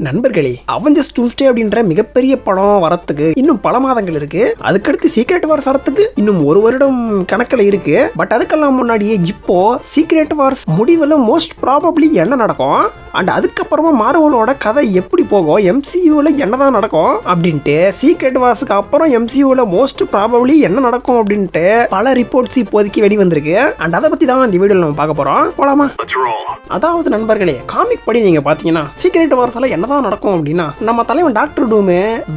நண்பர்களே, அவெஞ்சர்ஸ் டூம்ஸ்டே அப்படின்ற மிகப்பெரிய படம் வரத்துக்கு இன்னும் பல மாதங்கள் இருக்கு. அதுக்கடுத்து சீக்ரெட் வார்ஸ் வரத்துக்கு இன்னும் ஒரு வருடம் கணக்கில் இருக்கு. பட் அதுக்கெல்லாம் முன்னாடியே இப்போ சீக்ரெட் வார்ஸ் முடிவில் மோஸ்ட் ப்ராபப்ளி என்ன நடக்கும் அண்ட் அதுக்கப்புறமா மார்வலோட கதை எப்படி போகும், எம்சியூவில் என்னதான் நடக்கும் அப்படின்ட்டு, சீக்ரெட் வார்ஸுக்கு அப்புறம் எம்சியூவில் மோஸ்ட் ப்ராபப்ளி என்ன நடக்கும் அப்படின்ட்டு பல ரிப்போர்ட்ஸ் இப்போதைக்கு வெளி வந்திருக்கு. அண்ட் அதை பற்றி தான் இந்த வீடியோவில் நம்ம பார்க்க போகிறோம். போலாமா? அதாவது நண்பர்களே, காமிக் படி நீங்க பாத்தீங்கன்னா சீக்ரெட் வார்ஸ்ல என்னதான் நடக்கும் அப்படின்னா, நம்ம தலைவன் doctor doom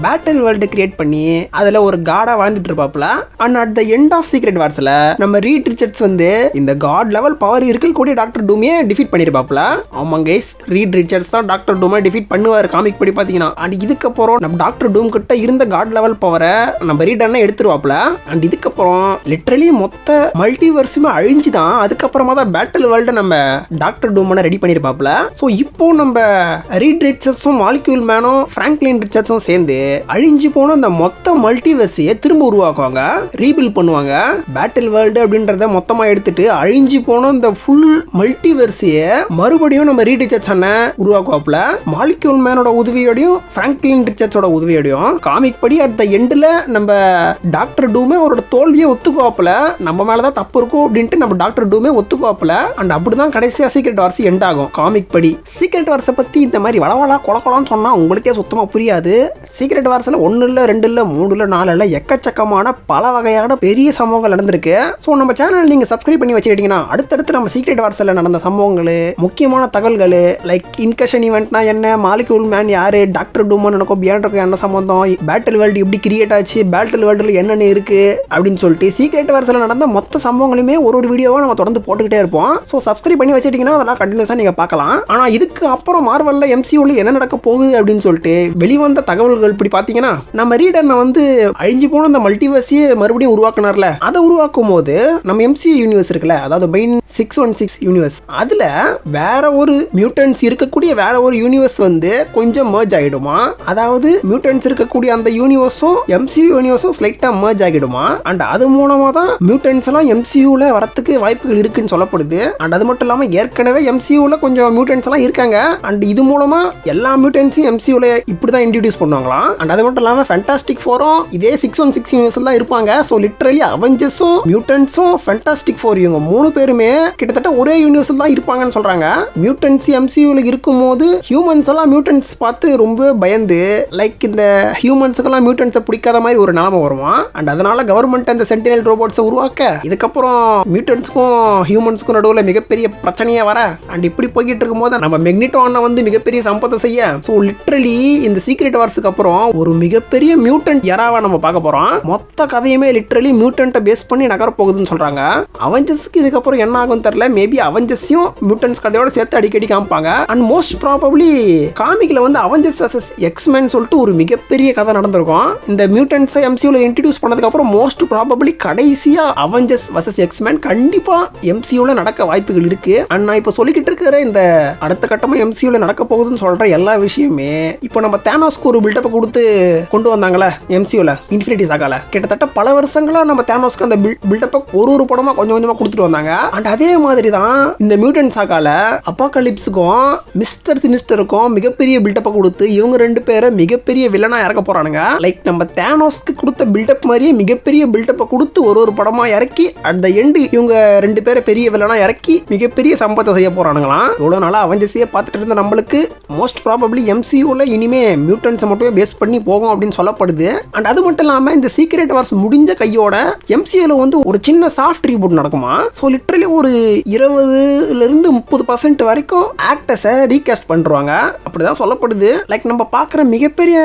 battle world create பண்ணி அதுல ஒரு காடா வாழ்ந்துட்டு இருப்பாப்ல. And at the end of secret வார்ஸ்ல நம்ம ரீட் ரிச்சர்ட்ஸ் வந்து இந்த காட் லெவல் பவர் இருக்கக்கூடிய டாக்டர் டூமே டிஃபீட் பண்ணிருப்பாப்ல. ஆமாங்க கைஸ், ரீட் ரிச்சர்ட்ஸ் தான் டாக்டர் டூமை டிஃபீட் பண்ணுவார் காமிக் படி பாத்தீங்கன்னா. அண்ட் இதுக்கப்புறம் நம்ம டாக்டர் டூம் கிட்ட இருந்த காட் லெவல் பவரை நம்ம ரீட் அண்ணா எடுத்துருவாப்ல. அண்ட் இதுக்கப்புறம் லிட்டரலி மொத்த மல்டிவர்ஸுமே அழிஞ்சுதான் அதுக்கப்புறமா தான் பேட்டில் வேர்ல்டு நம்ம டாக்டர் ரெடி பண்ணிருப்பாப்ல. சோ இப்போ நம்ம ரீட் ரிச்சர்ட்ஸும் மாலிக்யூல் மேனும் பிராங்க்லின் ரிச்சர்ட்ஸும் சேர்ந்து அழிஞ்சு போன அந்த மொத்த மல்டிவர்ஸையே திரும்ப உருவாக்குவாங்க, ரீபில்ட் பண்ணுவாங்க. பேட்டில் வேர்ல்டு அப்படின்றத மொத்தமா எடுத்துட்டு அழிஞ்சு போன அந்த ஃபுல் மல்டிவர்ஸையே மறுபடியும் நம்ம ரீட் ரிச்சர்ட்ஸ் உருவாக்குவாப்ல. மாலிக்யூல் மேனோட உதவியோடையும் பிராங்க்லின் ரிச்சர்ட்ஸோட உதவியோடையும் காமிக் படி அட் த எண்ட்ல நம்ம டாக்டர் டூமே அவரோட தோல்வியை ஒத்துக்குவாப்ல. நம்ம மேலதான் தப்பு இருக்கும் அப்படின்ட்டு நம்ம டாக்டர் டூமே ஒத்துக்குவாப்ல. அண்ட் அப்படிதான் கடைசியா சீக்ரெட் வார்ஸ் எண்ட் ஆகும் காமிக் படி. சீக்ரெட் வார்ஸை பத்தி இந்த மாதிரி வளவளா கொலக்கொலான்னு சொன்னா உங்களுக்கே சுத்தமா புரியாது. சீக்ரெட் வார்ஸ்ல 1 இல்ல 2 இல்ல 3 இல்ல 4 இல்ல எக்கச்சக்கமான பல வகையான பெரிய சம்பவங்கள் நடந்திருக்கு. ஸோ நம்ம சேனல் நீங்க சப்ஸ்கிரைப் பண்ணி வச்சுக்கிட்டீங்கன்னா அடுத்தடுத்து நம்ம சீக்ரெட் வார்ஸ்ல நடந்த சம்பவங்கள், முக்கியமான தகவல்கள், லைக் இன்கஷன் ஈவெண்ட்னா என்ன, மாலிக்யூல் மேன் யாரு, டாக்டர் டூமன் எனக்கும் பியாண்டுக்கும் என்ன சம்பந்தம், பேட்டில் வேர்ல்டு எப்படி கிரியேட் ஆச்சு, பேட்டில் வேர்ல்டுல என்னென்ன இருக்கு அப்படின்னு சொல்லிட்டு சீக்ரெட் வார்ஸ்ல நடந்த மொத்த சம்பவங்களுமே ஒரு வீடியோவா நம்ம தொடர்ந்து போட்டுக்கிட்டே இருப்போம். ஸோ சப்ஸ்கிரைப் பண்ணி வச்சுட்டீங்கன்னா அதெல்லாம் கண்டினியூஸா நீங்க பார்க்கலாம். ஆனா இதுக்கு அப்புறம் மார்வல்ல எம்சியூல என்ன நடக்க போகுது அப்படின்னு சொல்லிட்டு வெளிவந்த தகவல்கள் இப்படி பாத்தீங்கன்னா, நம்ம ரீடர் வந்து அழிஞ்சு போன அந்த மல்டிவர்ஸையே மறுபடியும் உருவாக்குனார்ல, அதை உருவாக்கும் போது நம்ம எம்சியூ யூனிவர்ஸ் இருக்குல்ல, அதாவது மெயின் 616 யூனிவர்ஸ், அதுல வேற ஒரு மியூட்டன்ஸ் இருக்கக்கூடிய வேற ஒரு யூனிவர்ஸ் வந்து கொஞ்சம் மர்ஜ் ஆகிடுமா. அதாவது மியூட்டன்ஸ் இருக்கக்கூடிய அந்த யூனிவர்ஸும் எம்சியூ யூனிவர்ஸும் ஸ்லைட்டா மர்ஜ் ஆகிடுமா. அண்ட் அது மூலமா தான் மியூட்டன்ஸ் எல்லாம் எம்சியூல வரத்துக்கு வாய்ப்புகள் இருக்குன்னு சொல்லப்படுது. அண்ட் அது மட்டும் இல்லாம ஏற்கனவே எம்சியூல கொஞ்சம் மியூட்டன்ஸ் எல்லாம் இருக்காங்க. அண்ட் இது மூலமா எல்லா மியூட்டன்ஸையும் எம்சியூல இப்படிதான் இன்ட்ரோடியூஸ் பண்ணுவாங்களாம். அண்ட் அது மட்டும் இல்லாம ஃபேண்டாஸ்டிக் ஃபோரும் இதே 616 யூனிவர்ஸ்ல தான் இருப்பாங்க. ஸோ லிட்டரலி அவெஞ்சர்ஸும் மியூட்டன்ஸும் ஃபேண்டாஸ்டிக் ஃபோர் இவங்க 3 பேருமே கிட்டத்தட்ட ஒரே யூனிவர்ஸ்ல தான் இருப்பாங்கன்னு சொல்றாங்க. மியூட்டன்ஸ் எம்சியூல இருக்கும்போது ஹியூமன்ஸ் எல்லாம் மியூட்டன்ஸ் பார்த்து ரொம்ப பயந்து, லைக் இந்த ஹியூமன்ஸுக்கெல்லாம் மியூட்டன்ஸை பிடிக்காத மாதிரி ஒரு நிலைமை வருமா. அண்ட் அதனால கவர்மெண்ட் அந்த சென்டினல் ரோபோட்ஸை உருவாக்க இதுக்கப்புறம் மியூட்டன்ஸுக்கும் ஹியூமன்ஸுக்கும் நடுவில் மிகப்பெரிய பிரச்சனையே வர. அண்ட் இப்படி போய்கிட்டு இருக்கும்போது நம்ம மெக்னிட்டோ அண்ணா வந்து மிகப்பெரிய சம்பத்தை செய்ய. ஸோ லிட்டரலி இந்த சீக்ரெட் வார்ஸுக்கு அப்புறம் ஒரு மிகப்பெரிய மியூட்டன்ட் எராவா நம்ம பார்க்க போறோம். மொத்த கதையுமே லிட்டரலி மியூட்டன்ட்டை பேஸ் பண்ணி நகர போகுதுன்னு சொல்றாங்க. அவெஞ்சர்ஸ்க்கு இதுக்கப்புறம் என்ன ஆகும் தெரியல. மேபி அவெஞ்சர்ஸையும் மியூட்டன்ஸ் கதையோட சேர்த்து அடிக்கடி காமிப்பாங்க. அண்ட் மோஸ்ட் ப்ராபப்ளி காமிக்ல வந்து அவெஞ்சர்ஸ் vs எக்ஸ்மேன் சொல்லிட்டு ஒரு மிகப்பெரிய கதை நடந்திருக்கும். இந்த மியூட்டன்ஸை எம்சியூல இன்ட்ரோடியூஸ் பண்ணதுக்கு அப்புறம் மோஸ்ட் ப்ராபப்ளி கடைசியா அவெஞ்சர்ஸ் vs எக்ஸ்மேன் கண்டிப்பா எம்சியூல நடக்க வாய்ப்புகள் இருக்கு. அண்ட் நான் இப்போ சொல்லிக்கிட்டு இருக்கிற இந்த அடுத்த கட்டமா எம்சியூல நடக்க போகுதுன்னு சொல்ற எல்லா விஷயமே இப்போ நம்ம தேனோஸ்க்கு ஒரு பில்டப் கொடுத்து கொண்டு வந்தாங்களே எம்சியூல இன்ஃபினிட்டி சாகால, கிட்டத்தட்ட பல வருஷங்களா நம்ம தேனோஸ்க்கு அந்த பில்டப்பை ஒரு படமா கொஞ்சம் கொஞ்சமா கொடுத்துட்டு வந்தாங்க. அண்ட் அதே மாதிரி தான் இந்த மியூட்டன்ட் சாகால அப்பாகலிப்ஸுக்கும் மிஸ்டர் சினிஸ்டருக்கும் மிகப்பெரிய பில்டப்பை கொடுத்து இவங்க 2 பேரை மிகப்பெரிய வில்லனா இறக்க போறானுங்க. லைக் நம்ம தேனோஸ்க்கு கொடுத்த பில்டப் மாதிரியே மிகப்பெரிய பில்டப்பை கொடுத்து ஒரு படமா இறக்கி அட் த எண்ட் இவங்க 2 பேரை பெரிய வில்லனா இறக்கி மிகப்பெரிய சம்பத்தை செய்ய போறானுங்களாம். இவ்வளவு நாளா அவெஞ்சர்ஸையே பார்த்துட்டு இருந்த நம்மளுக்கு மோஸ்ட் ப்ராபப்ளி எம்சியூல இனிமே மியூட்டன்ஸை மட்டுமே பேஸ் பண்ணி போகும் அப்படின்னு சொல்லப்படுது. அண்ட் அது மட்டும் இல்லாம இந்த சீக்ரெட் வார்ஸ் முடிஞ்ச கையோட எம்சியூல வந்து ஒரு சின்ன சாஃப்ட் ரீபூட் நடக்குமா. ஸோ லிட்டரலி ஒரு 20-30% வரைக்கும் ஆக்டர்ஸை ரீகாஸ்ட் பண்றாங்க அப்படிதான் சொல்லப்படுது. லைக் நம்ம பார்க்குற மிகப்பெரிய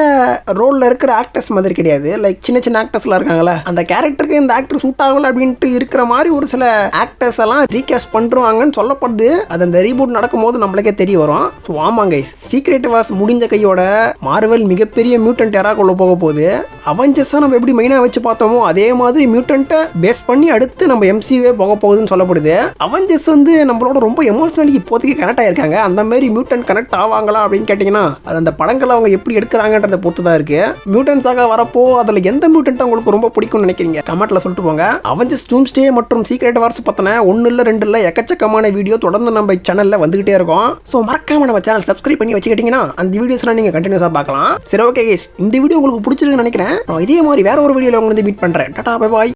ரோல்ல இருக்கிற ஆக்டர்ஸ் மாதிரி கிடையாது. லைக் சின்ன சின்ன ஆக்டர்ஸ்லாம் இருக்காங்களா, அந்த கேரக்டருக்கு இந்த ஆக்டர் சூட் ஆகல அப்படின்ட்டு இருக்கிற மாதிரி ஒரு சில ஆக்டர்ஸ் எல்லாம் ரீகாஸ்ட் பண்றாங்கன்னு சொல்லப்படுது. அது அந்த ரீபூட் நடக்கும் போது நம்மளுக்கே தெரிய வரும். ஸோ ஆமாங்க, சீக்ரெட் வார்ஸ் முடிஞ்ச கையோட மார்வல் மிகப்பெரிய மியூட்டன்ட் எராக்குள்ள போக போகுது. அவெஞ்சர்ஸை நம்ம எப்படி மெயினாக வச்சு பார்த்தோமோ அதே மாதிரி மியூட்டன்ட்டை பேஸ் பண்ணி அடுத்து நம்ம எம்சியூவே போக போகுதுன்னு சொல்லப்படுது. அவெஞ்சர்ஸ் வந்து நம்மளோட ரொம்ப எமோஷனலி இப்போதைக்கு கனெக்ட் ஆயிருக்காங்க. அந்த மாதிரி மியூட்டன் கனெக்ட் ஆவாங்களா அப்படின்னு கேட்டிங்கன்னா அது அந்த படங்களை அவங்க எப்படி எடுக்கிறாங்கன்றத பொறுத்து தான் இருக்கு. மியூட்டன்ஸாக வரப்போ அதில் எந்த மியூட்டன்ட் உங்களுக்கு ரொம்ப பிடிக்கும்னு நினைக்கிறீங்க கமெண்ட்ல சொல்லிட்டு போங்க. அவெஞ்சர்ஸ் டூம்ஸ்டே மற்றும் சீக்ரெட் வார்ஸ் பத்தின 1 இல்ல 2 இல்ல எக்கச்சக்கமான வீடியோ தொடர்ந்து நம்ம சேனல்ல வந்துகிட்டே இருக்கும். ஸோ மறக்காம நம்ம சேனல் சப்ஸ்கிரைப் பண்ணி வச்சுக்கிட்டீங்கன்னா அந்த வீடியோஸ்லாம் நீங்க கண்டினியூஸா பார்க்கலாம். சரி, ஓகே கைஸ், இந்த வீடியோ உங்களுக்கு பிடிச்சிருக்குன்னு நினைக்கிறேன். நான் இதே மாதிரி வேற ஒரு வீடியோல உங்களை மீட் பண்றேன். Tata, bye bye.